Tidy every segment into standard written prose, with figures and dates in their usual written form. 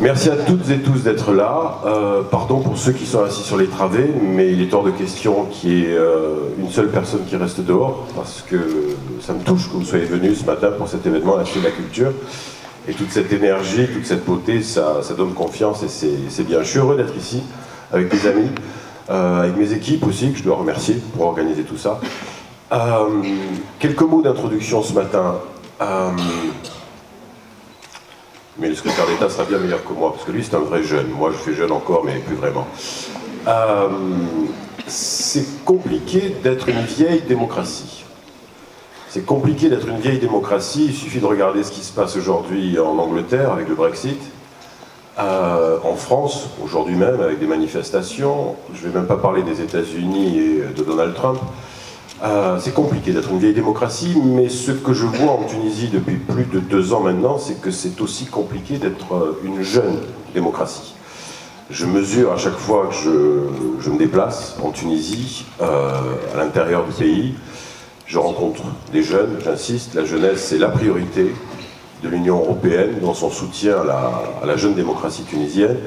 Merci à toutes et tous d'être là. Pardon pour ceux qui sont assis sur les travées, mais il est hors de question qu'il y ait une seule personne qui reste dehors, parce que ça me touche que vous soyez venus ce matin pour cet événement, la Cité de la Culture. Et toute cette énergie, toute cette beauté, ça donne confiance et c'est bien. Je suis heureux d'être ici avec des amis, avec mes équipes aussi, que je dois remercier pour organiser tout ça. Quelques mots d'introduction ce matin. Mais le secrétaire d'État sera bien meilleur que moi, parce que lui c'est un vrai jeune. Moi je suis jeune encore, mais plus vraiment. C'est compliqué d'être une vieille démocratie. C'est compliqué d'être une vieille démocratie, il suffit de regarder ce qui se passe aujourd'hui en Angleterre avec le Brexit, en France, aujourd'hui même, avec des manifestations. Je ne vais même pas parler des États-Unis et de Donald Trump. C'est compliqué d'être une vieille démocratie, mais ce que je vois en Tunisie depuis plus de 2 ans maintenant, c'est que c'est aussi compliqué d'être une jeune démocratie. Je mesure à chaque fois que je me déplace en Tunisie, à l'intérieur du pays, je rencontre des jeunes, j'insiste, la jeunesse c'est la priorité de l'Union européenne dans son soutien à la jeune démocratie tunisienne,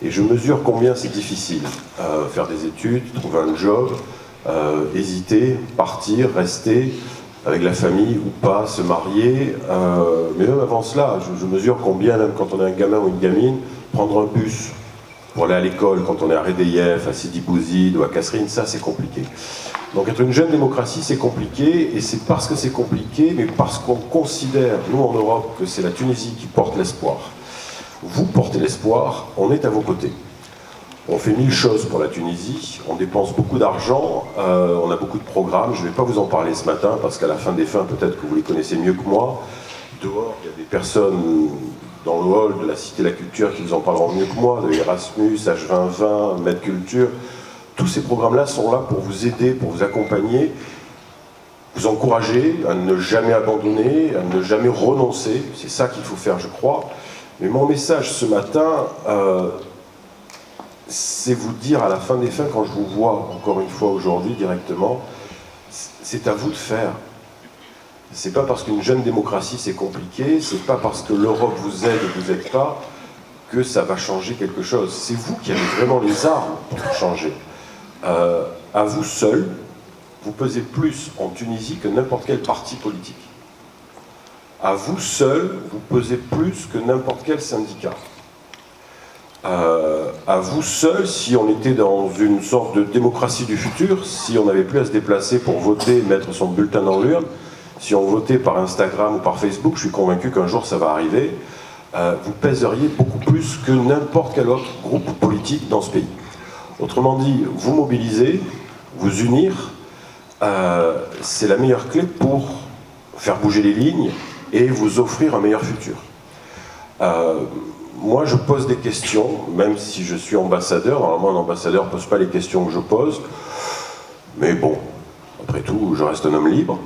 et je mesure combien c'est difficile faire des études, trouver un job, hésiter, partir, rester avec la famille ou pas, se marier, mais même avant cela, je mesure combien, même quand on est un gamin ou une gamine, prendre un bus pour aller à l'école, quand on est à Redeyef, à Sidi Bouzid ou à Kasserine, ça c'est compliqué. Donc être une jeune démocratie c'est compliqué, et c'est parce que c'est compliqué, mais parce qu'on considère, nous en Europe, que c'est la Tunisie qui porte l'espoir. Vous portez l'espoir, on est à vos côtés. On fait 1000 choses pour la Tunisie, on dépense beaucoup d'argent, on a beaucoup de programmes, je ne vais pas vous en parler ce matin, parce qu'à la fin des fins, peut-être que vous les connaissez mieux que moi. Dehors, il y a des personnes dans le hall de la Cité de la Culture qui vous en parleront mieux que moi, de Erasmus, H2020, Med Culture. Tous ces programmes-là sont là pour vous aider, pour vous accompagner, vous encourager à ne jamais abandonner, à ne jamais renoncer. C'est ça qu'il faut faire, je crois. Mais mon message ce matin, c'est vous dire à la fin des fins, quand je vous vois encore une fois aujourd'hui directement, c'est à vous de faire. C'est pas parce qu'une jeune démocratie c'est compliqué, c'est pas parce que l'Europe vous aide et vous aide pas que ça va changer quelque chose. C'est vous qui avez vraiment les armes pour changer. À vous seul, vous pesez plus en Tunisie que n'importe quel parti politique. À vous seul, vous pesez plus que n'importe quel syndicat. À vous seul, si on était dans une sorte de démocratie du futur, si on n'avait plus à se déplacer pour voter, mettre son bulletin dans l'urne, si on votait par Instagram ou par Facebook, je suis convaincu qu'un jour ça va arriver, vous pèseriez beaucoup plus que n'importe quel autre groupe politique dans ce pays. Autrement dit, vous mobiliser, vous unir, c'est la meilleure clé pour faire bouger les lignes et vous offrir un meilleur futur. Moi, je pose des questions, même si je suis ambassadeur. Normalement, un ambassadeur ne pose pas les questions que je pose. Mais bon, après tout, je reste un homme libre.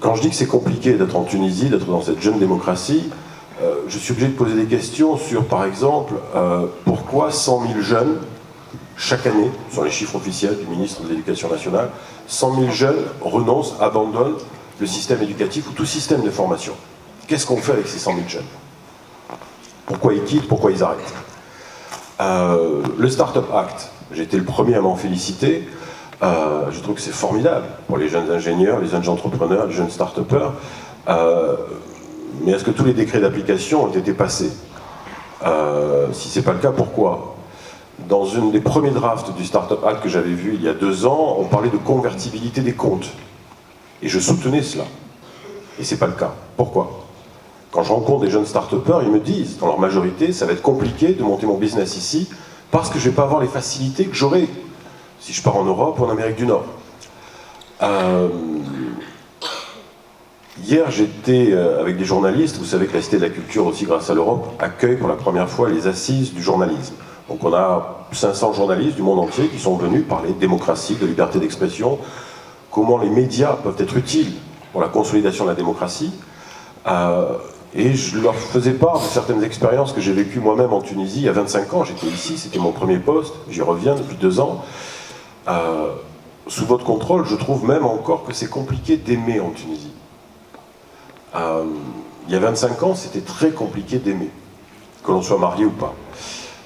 Quand je dis que c'est compliqué d'être en Tunisie, d'être dans cette jeune démocratie, je suis obligé de poser des questions sur, par exemple, pourquoi 100 000 jeunes, chaque année, ce sont les chiffres officiels du ministre de l'Éducation nationale, 100 000 jeunes renoncent, abandonnent le système éducatif ou tout système de formation. Qu'est-ce qu'on fait avec ces 100 000 jeunes? Pourquoi ils quittent? Pourquoi ils arrêtent? Le Startup Act, j'ai été le premier à m'en féliciter. Je trouve que c'est formidable pour les jeunes ingénieurs, les jeunes entrepreneurs, les jeunes start-upers. Mais est-ce que tous les décrets d'application ont été passés? Si ce n'est pas le cas, pourquoi? Dans une des premiers drafts du Startup Act que j'avais vu il y a 2 ans, on parlait de convertibilité des comptes. Et je soutenais cela. Et ce n'est pas le cas. Pourquoi? Quand je rencontre des jeunes start-upers, ils me disent, dans leur majorité, ça va être compliqué de monter mon business ici parce que je ne vais pas avoir les facilités que j'aurai si je pars en Europe ou en Amérique du Nord. Hier, j'étais avec des journalistes. Vous savez que la Cité de la Culture, aussi grâce à l'Europe, accueille pour la première fois les assises du journalisme. Donc on a 500 journalistes du monde entier qui sont venus parler de démocratie, de liberté d'expression, comment les médias peuvent être utiles pour la consolidation de la démocratie. Et je leur faisais part de certaines expériences que j'ai vécues moi-même en Tunisie il y a 25 ans. J'étais ici, c'était mon premier poste, j'y reviens depuis 2 ans. Sous votre contrôle, je trouve même encore que c'est compliqué d'aimer en Tunisie. il y a 25 ans, c'était très compliqué d'aimer, que l'on soit marié ou pas.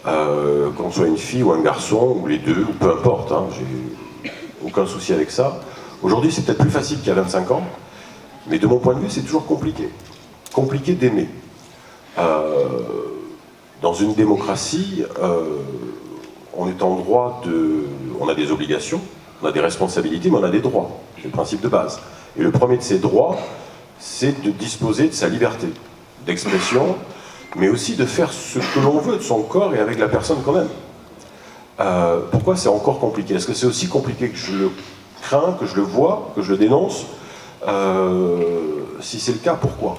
Qu'on soit une fille ou un garçon, ou les deux, ou peu importe, hein, j'ai aucun souci avec ça. Aujourd'hui, c'est peut-être plus facile qu'il y a 25 ans, mais de mon point de vue, c'est toujours compliqué. Compliqué d'aimer. Dans une démocratie, on est en droit de... On a des obligations, on a des responsabilités, mais on a des droits. C'est le principe de base. Et le premier de ces droits, c'est de disposer de sa liberté d'expression, mais aussi de faire ce que l'on veut de son corps et avec la personne qu'on aime. Pourquoi c'est encore compliqué? Est-ce que c'est aussi compliqué que je le crains, que je le vois, que je le dénonce? Si c'est le cas, pourquoi?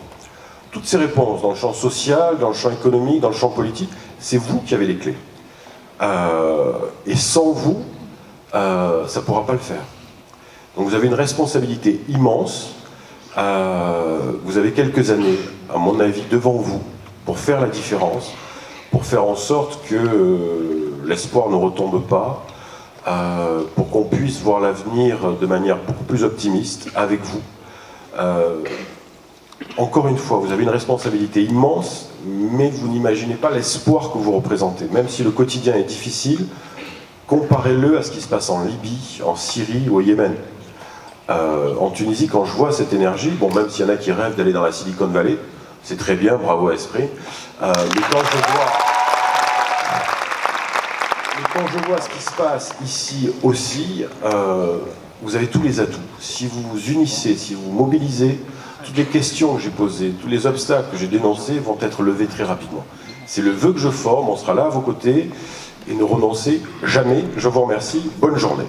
Toutes ces réponses, dans le champ social, dans le champ économique, dans le champ politique, c'est vous qui avez les clés. Et sans vous, ça ne pourra pas le faire. Donc vous avez une responsabilité immense. Vous avez quelques années, à mon avis, devant vous, pour faire la différence, pour faire en sorte que l'espoir ne retombe pas, pour qu'on puisse voir l'avenir de manière beaucoup plus optimiste avec vous. Encore une fois, vous avez une responsabilité immense, mais vous n'imaginez pas l'espoir que vous représentez. Même si le quotidien est difficile, comparez-le à ce qui se passe en Libye, en Syrie ou au Yémen. En Tunisie, quand je vois cette énergie, bon, même s'il y en a qui rêvent d'aller dans la Silicon Valley, c'est très bien, bravo à Esprit, mais quand je vois ce qui se passe ici aussi, vous avez tous les atouts. Si vous vous unissez, si vous vous mobilisez, toutes les questions que j'ai posées, tous les obstacles que j'ai dénoncés vont être levés très rapidement. C'est le vœu que je forme, on sera là à vos côtés, et ne renoncez jamais. Je vous remercie, bonne journée.